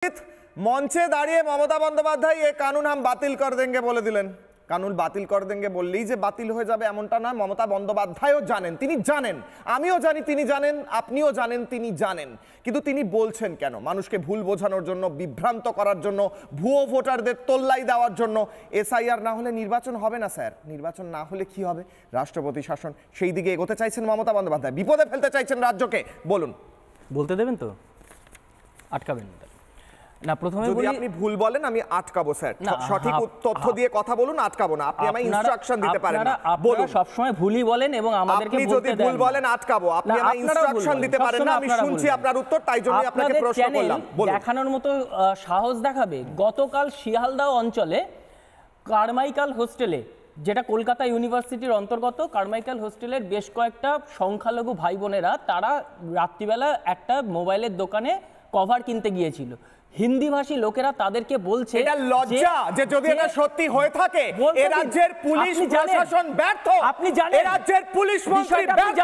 मंचे दाड़िए ममता बंदोपाध्याय ये कानून हम बातिल कर देंगे बोले दिलेन। कानून बातिल कर देंगे बोललेই যে বাতিল হয়ে যাবে এমনটা না। মমতা বন্দ্যোপাধ্যায়ও জানেন, তিনি জানেন, আমিও জানি তিনি জানেন, আপনিও জানেন তিনি জানেন, কিন্তু তিনি বলছেন কেন? মানুষকে ভুল বোঝানোর জন্য, বিভ্রান্ত করার জন্য, ভুয়ো ভোটারদের তোল্লাই দেওয়ার জন্য। এসআইআর না হলে নির্বাচন হবে না স্যার। নির্বাচন না হলে কি হবে? রাষ্ট্রপতি শাসন, সেই দিকে এগোতে চাইছেন মমতা বন্দ্যোপাধ্যায়, বিপদে ফেলতে চাইছেন রাজ্যকে। বলুন, বলতে দেবেন তো? আটকাবেন না। প্রথমে যদি আপনি ভুল বলেন আমি আটকাবো স্যার। সঠিক তথ্য দিয়ে কথা বলুন, আটকাবো না। আপনি আমায় ইনস্ট্রাকশন দিতে পারেন না। বলুন, সব সময় ভুলই বলেন এবং আমাদেরকে বলতে দেন। আপনি যদি ভুল বলেন আটকাবো। আপনি আমায় ইনস্ট্রাকশন দিতে পারেন না। আমি শুনছি আপনার উত্তর, তাই জন্য আপনাকে প্রশ্ন করলাম। বলুন। দেখানোর মতো সাহস দেখাবে। গতকাল শিয়ালদহ অঞ্চলে কারমাইকেল হোস্টেলে, যেটা কলকাতা ইউনিভার্সিটির অন্তর্গত, কারমাইকেল হোস্টেলের বেশ কয়েকটা সংখ্যালঘু ভাই বোনেরা তারা রাত্রিবেলা একটা মোবাইলের দোকানে কভার কিনতে গিয়েছিল। হিন্দিভাষী লোকেরা তাদেরকে বলছে এটা লজ্জা যে যদি এটা সত্যি হয়ে থাকে এই রাজ্যের পুলিশ প্রশাসন ব্যর্থ। আপনি জানেন এই রাজ্যের পুলিশ মন্ত্রী ব্যর্থ।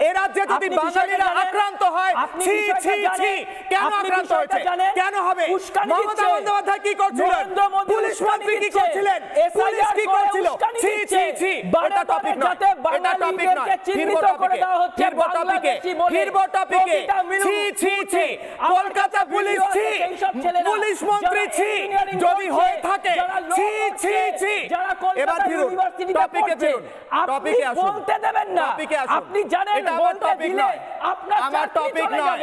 এই রাজ্যে যদি বাঙালিরা আক্রান্ত হয়, ছি ছি ছি, কেন আক্রান্ত হয়েছে? কেন হবে? মমতা বন্দ্যোপাধ্যায় কি করছিলেন? পুলিশ মন্ত্রী কি করছিলেন? পুলিশ কি করছিল? ছি ছি ছি, এটা টপিক নয়, এটা টপিক নয়। ফিরবো টপিকে, ফিরবো টপিকে। ছি ছি ছি, কলকাতা পুলিশ ছি, পুলিশ মন্ত্রী ছি, যদি হয়ে থাকে ছি ছি ছি। এবার ফিরুন টপিকে, ফিরুন টপিকে আসুন। বলতে দেবেন না। টপিকে আসুন। আপনি জানেন এটা আমার টপিক নয়, আমার টপিক নয়,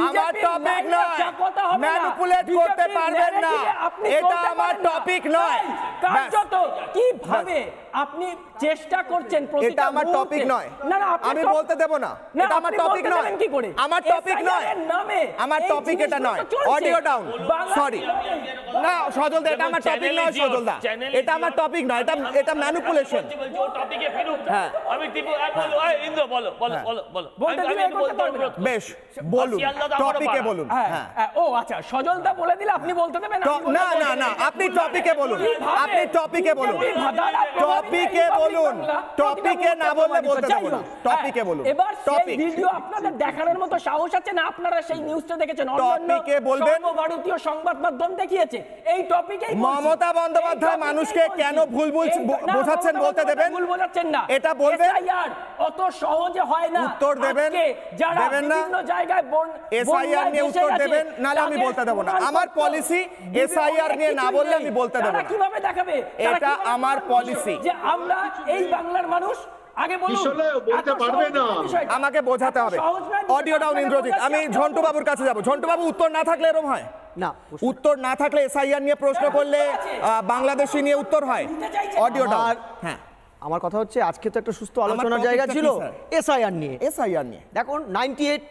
আমার টপিক নয়। ম্যানিপুলেট করতে পারবেন না, এটা আমার টপিক নয়। কার্যত কিভাবে আপনি চেষ্টা করছেন? এটা আমার টপিক নয়, আমি বলতে দেব না। এটা আমার টপিক নয়, কি করে? আমার টপিক নয়, আমার টপিক এটা নয়। অডিও ডাউন, সরি না সজল দা, এটা আমার টপিক নয়। সজল দা, এটা আমার টপিক নয়, এটা ম্যানিপুলেশন। হ্যাঁ, আমি ইন্দ্র বলো বলো বলো বলো। বেশ, বলুন টপিকে বলুন। হ্যাঁ, ও আচ্ছা, সজল দা বলে দিলে আপনি বলতে দেবেন না? না না, আপনি টপিকে বলুন, আপনি টপিকে বলুন, টপিকে বলুন। টপিকে না বললে বলতে দেব না। টপিকে বলুন। এবার সেই ভিডিও আপনাদের দেখানোর মতো সাহস আছে না? আপনারা সেই নিউজটা দেখেছেন? টপিকে বলবেন। ভারতীয় সংবাদ মাধ্যম দেখিয়েছে এই টপিকে। মমতা বন্দ্যোপাধ্যায় মানুষকে কেন ভুল বোঝাচ্ছেন বলতে দেবেন? ভুল বোঝাচ্ছেন না, এটা বলবেন। এসআইআর অত সহজে হয় না। উত্তর দেবেন, দেবেন না? বিভিন্ন জায়গায় এসআইআর নিয়ে উত্তর দেবেন, নালে আমি বলতে দেব না। আমার পলিসি এসআইআর নিয়ে না বললে আমি বলতে দেব না। কিভাবে দেখাবে? এটা আমার পলিসি যে আমরা এই বাংলার মানুষ। আগে বলুন, বলতে পারবে না, আমাকে বোঝাতে হবে। অডিও ডাউন ইন্দ্রজিৎ, আমি ঝন্টু বাবুর কাছে যাব। ঝন্টু বাবু, উত্তর না থাকলে এরকম হয় না? উত্তর না থাকলে এসআইআর নিয়ে প্রশ্ন করলে বাংলাদেশি নিয়ে উত্তর হয়? Audio down. হ্যাঁ, আমার কথা হচ্ছে আজকে তো একটা সুস্থ আলোচনার জায়গা ছিল এসআইআর নিয়ে। এসআইআর নিয়ে দেখুন, 98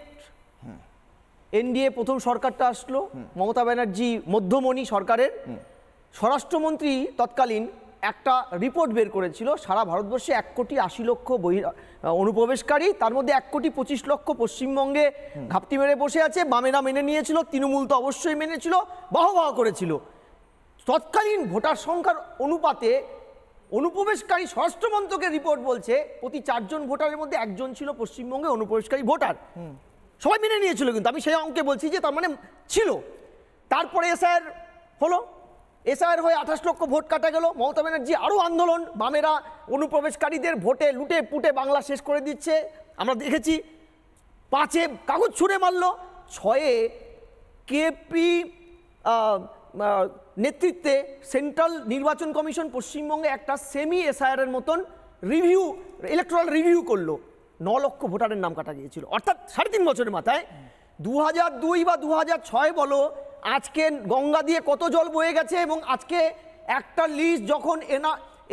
এনডিএ প্রথম সরকারটা আসলো, মমতা ব্যানার্জি মধ্যমণি সরকারের স্বরাষ্ট্রমন্ত্রী তৎকালীন একটা রিপোর্ট বের করেছিল। সারা ভারতবর্ষে 1,80,00,000 অনুপ্রবেশকারী, তার মধ্যে 1,25,00,000 পশ্চিমবঙ্গে ঘাপটি মেরে বসে আছে। বামেরা মেনে নিয়েছিল, তৃণমূল তো অবশ্যই মেনেছিল, বাহবাহ করেছিল। তৎকালীন ভোটার সংখ্যার অনুপাতে অনুপ্রবেশকারী স্বরাষ্ট্রমন্ত্রকের রিপোর্ট বলছে প্রতি 4 জন ভোটারের মধ্যে 1 জন ছিল পশ্চিমবঙ্গে অনুপ্রবেশকারী ভোটার। সবাই মেনে নিয়েছিল, কিন্তু আমি সেই অঙ্কে বলছি যে তার মানে ছিল। তারপরে এসআইআর হলো, এসআইআর হয়ে 28 লক্ষ ভোট কাটা গেল। মমতা ব্যানার্জি আরও আন্দোলন, বামেরা অনুপ্রবেশকারীদের ভোটে লুটে পুটে বাংলা শেষ করে দিচ্ছে, আমরা দেখেছি। 5-এ কাগজ ছুঁড়ে মারল। 6-এ কেপি নেতৃত্বে সেন্ট্রাল নির্বাচন কমিশন পশ্চিমবঙ্গে একটা সেমি এসআইআরের মতন রিভিউ, ইলেকট্রাল রিভিউ করলো। 9 লক্ষ ভোটারের নাম কাটা গিয়েছিল, অর্থাৎ 3.5 বছরের মাথায়। 2002 বা 2006 বলো, আজকে গঙ্গা দিয়ে কত জল বয়ে গেছে। এবং আজকে একটা লিস্ট যখন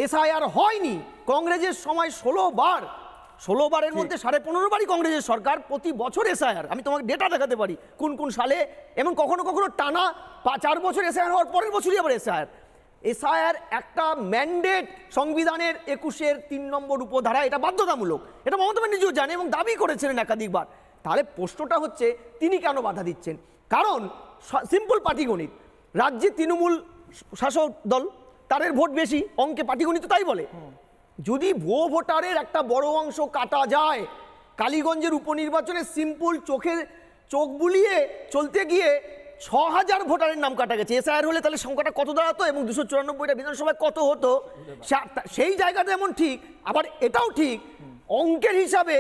এসআইআর হয়নি, কংগ্রেসের সময় 16 বারের মধ্যে 15.5 বারই কংগ্রেসের সরকার, প্রতি বছর এসআইআর। আমি তোমাকে ডেটা দেখাতে পারি কোন কোন সালে, এবং কখনো কখনো টানা 4 বছর এসআইআর হওয়ার পরের বছরই আবার এসআইআর একটা ম্যান্ডেট সংবিধানের 21-এর 3 নম্বর উপধারা, এটা বাধ্যতামূলক। এটা মমতা ব্যানার্জিও জানে এবং দাবি করেছিলেন একাধিকবার। তাহলে প্রশ্নটা হচ্ছে তিনি কেন বাধা দিচ্ছেন? কারণ সিম্পল পাটিগণিত, রাজ্যে তৃণমূল শাসক দল, তাদের ভোট বেশি, অঙ্কে পাটিগণিত তাই বলে। যদি ভুয়ো ভোটারের একটা বড় অংশ কাটা যায়, কালীগঞ্জের উপনির্বাচনে সিম্পল চোখ বুলিয়ে চলতে গিয়ে 6,000 ভোটারের নাম কাটা গেছে। এসআইআর হলে তাহলে সংখ্যাটা কত দাঁড়াতো এবং 294টা বিধানসভায় কত হতো? সেই জায়গাটা যেমন ঠিক, আবার এটাও ঠিক অঙ্কের হিসাবে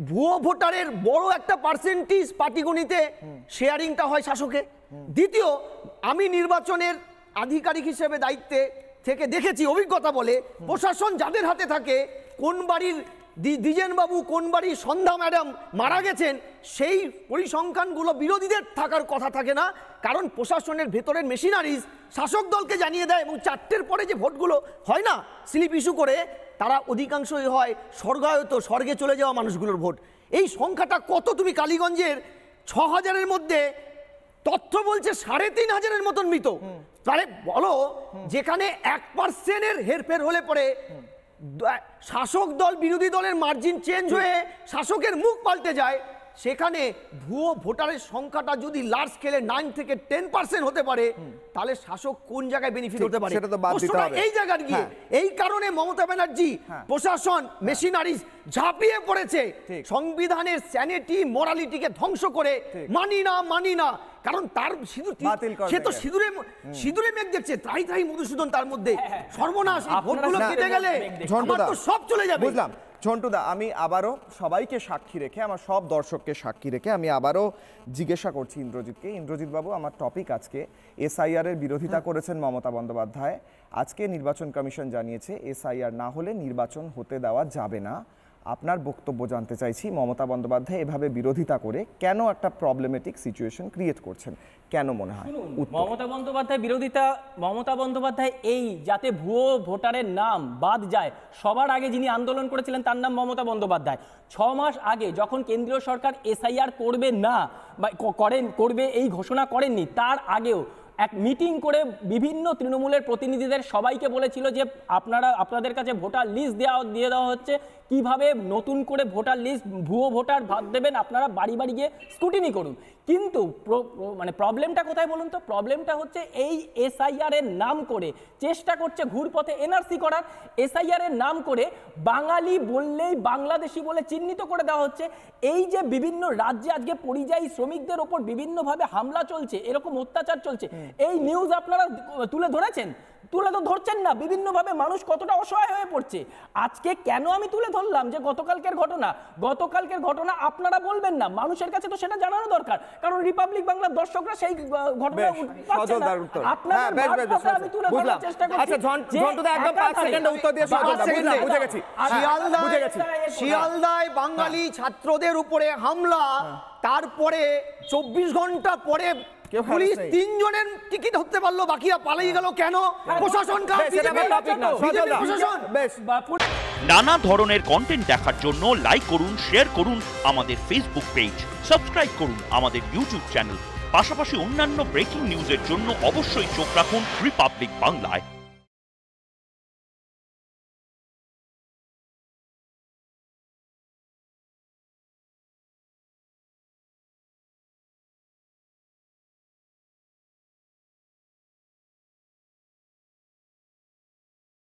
ভুয়ো ভোটারের বড় একটা পার্সেন্টেজ পাটিগণিতে শেয়ারিংটা হয় শাসকে। দ্বিতীয়, আমি নির্বাচনের আধিকারিক হিসেবে দায়িত্বে থেকে দেখেছি, অভিজ্ঞতা বলে প্রশাসন যাদের হাতে থাকে, কোন বাড়ির দ্বিজেন বাবু, কোন বাড়ির সন্ধ্যা ম্যাডাম মারা গেছেন, সেই পরিসংখ্যানগুলো বিরোধীদের থাকার কথা থাকে না, কারণ প্রশাসনের ভেতরের মেশিনারিজ শাসক দলকে জানিয়ে দেয় এবং 4টের পরে যে ভোটগুলো হয় না স্লিপ ইস্যু করে, তারা অধিকাংশই হয় স্বর্গায়ত, স্বর্গে চলে যাওয়া মানুষগুলোর ভোট। এই সংখ্যাটা কত তুমি কালীগঞ্জের 6,000-এর মধ্যে তথ্য বলছে 3,500-এর মতন মৃত। তাহলে বলো, যেখানে 1%-এর হেরফের হলে পরে শাসক দল বিরোধী দলের মার্জিন চেঞ্জ হয়ে শাসকের মুখ পাল্টে যায়, সেখানে ভুয়ো ভোটারের সংখ্যাটা যদি লার্জ স্কেলে 9 থেকে 10% হতে পারে, তাহলে শাসক কোন জায়গায় বেনিফিট হতে পারে? এই জায়গায় গিয়ে এই কারণে মমতা ব্যানার্জি প্রশাসন মেশিনারিজ ঝাঁপিয়ে পড়েছে সংবিধানের স্যানিটি মরালিটিকে ধ্বংস করে। মানি না কারণ তার সে তো সিঁদুরে মেঘ দেখছে, ত্রাই মধুসূদন তার মধ্যে সর্বনাশ। ভোটগুলো কেটে গেলে আমার তো সব চলে যাবে। বুঝলাম ঝন্টুদা, আমি আবারও সবাইকে সাক্ষী রেখে, আমার সব দর্শককে সাক্ষী রেখে আমি আবারও জিজ্ঞাসা করছি ইন্দ্রজিৎকে। ইন্দ্রজিৎ বাবু, আমার টপিক আজকে এসআইআর এর বিরোধিতা করেছেন মমতা বন্দ্যোপাধ্যায়। আজকে নির্বাচন কমিশন জানিয়েছে এসআইআর না হলে নির্বাচন হতে দেওয়া যাবে না। আপনার বক্তব্য জানতে চাইছি, মমতা বন্দ্যোপাধ্যায় এভাবে বিরোধিতা করে কেন একটা প্রবলেমেটিক সিচুয়েশন ক্রিয়েট করছেন, কেন মনে হয়? মমতা বন্দ্যোপাধ্যায় এই যাতে ভুয়ো ভোটারের নাম বাদ যায়, সবার আগে যিনি আন্দোলন করেছিলেন তার নাম মমতা বন্দ্যোপাধ্যায়। 6 মাস আগে যখন কেন্দ্রীয় সরকার এসআইআর করবে না বা করবে এই ঘোষণা করেননি, তার আগেও এক মিটিং করে বিভিন্ন তৃণমূলের প্রতিনিধিদের সবাইকে বলেছিল যে আপনাদের কাছে ভোটার লিস্ট দিয়ে দেওয়া হচ্ছে, কিভাবে নতুন করে ভোটার লিস্ট ভুয়ো ভোটার বাদ দেবেন, আপনারা বাড়ি বাড়ি গিয়ে স্ক্রুটিনি করুন। কিন্তু মানে প্রবলেমটা কোথায় বলুন তো? প্রবলেমটা হচ্ছে এই এসআইআর এর নাম করে চেষ্টা করছে ঘুরপথে এনআরসি করার। এসআইআর এর নাম করে বাঙালি বললেই বাংলাদেশি বলে চিহ্নিত করে দেওয়া হচ্ছে। এই যে বিভিন্ন রাজ্যে আজকে পরিযায়ী শ্রমিকদের ওপর বিভিন্নভাবে হামলা চলছে, এরকম অত্যাচার চলছে, এই নিউজ আপনারা তুলে ধরেছেন? তুলে তো ধরছেন না। বিভিন্নভাবে মানুষ কতটা অসহায় হয়ে পড়ছে। আজকে কেন আমি তুলে ধরলাম যে গতকালকের ঘটনা আপনারা বলবেন না, মানুষের কাছে তো সেটা জানানো দরকার, কারণ রিপাবলিক বাংলার দর্শকরা সেই ঘটনা পাচ্ছে না। আপনাদের আমি তুলে ধরার চেষ্টা করছি। আচ্ছা ঝন্টুদা, একদম 5 সেকেন্ডে উত্তর দিয়ে বুঝে গেছি। শিয়ালদায় বাঙালি ছাত্রদের উপরে হামলা, তারপরে 24 ঘন্টা পরে পুলিশ 3 জনের টিকিট হতে পারলো, বাকিরা পালিয়ে গেল কেন? প্রশাসন নানা ধরনের কন্টেন্ট দেখার জন্য লাইক করুন, শেয়ার করুন আমাদের ফেসবুক পেজ, সাবস্ক্রাইব করুন আমাদের ইউটিউব চ্যানেল। পাশাপাশি অন্যান্য ব্রেকিং নিউজের জন্য অবশ্যই চোখ রাখুন রিপাবলিক বাংলায়।